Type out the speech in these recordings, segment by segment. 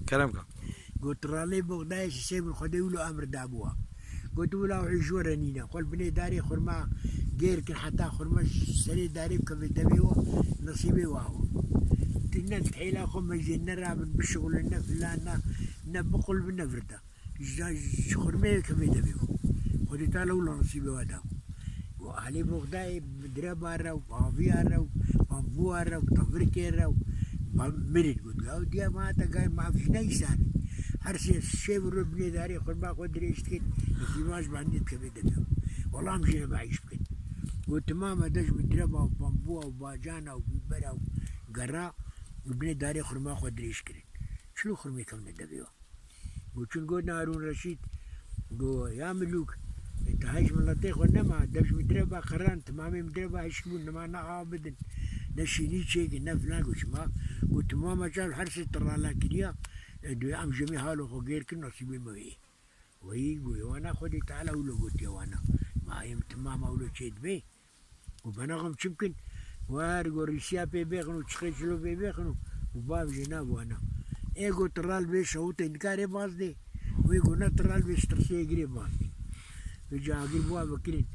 كلامك. قلت رالي بغداي سيب الخدي ولو امر دابوها. قلت ولا وحجور نينا قول بني داري خرما غير كن حتى خرما سري داري كم دبيوه نصيبي واهو. تنا تحيلا خم جينا رابن بالشغل لنا فلانا نبقل بالنفرده خرمي كم دبيوه خدي تعالى ولا نصيبي وادا. وعلي بغداي بدربا راو بافيا راو بامبوا راو تفركي راو مريد قلت له دي ما تقاي ما فيش نيسان هرسي الشيء وربني داري خل ما قدر يشتكي في ماش بعندي كبيدة بيهم والله مشينا معيش بكن. قلت ماما دش بدربا وبامبوا وباجانا وبيبرا وقرا وبني داري خل ما قدر يشكري شنو خرمي كم ندبيوه. قلت شنو قلنا هارون رشيد قو يا ملوك انت هايش من لطيخ ونما دش بدربا قران تمامي مدربا هيشكون ما انا ابدا نشيني شيء قلنا فلان قلت ما قلت ماما جاب حرس ترى لا كريا دو عم جميع حاله غير كل نصيبي ما هي وهي وانا خدي تعالى ولا قلت يا وانا ما يمت ماما ولا شيء بيه وبنغم يمكن وارجو ريسيا بيبيخنو تشخيشلو بيبيخنو وباب جناب وانا ايه قلت رال بيش هو تنكاري بازدي ويقول نترال بيش ترسي يجري بازدي وجا اقول بوا بكرين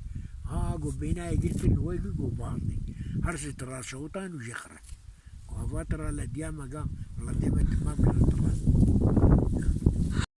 ها قو بينا يجري كل ويقول قو بازدي هرسي ترى شوطان وجخرة وفترة لديما قام الله ديما تمام كل ترى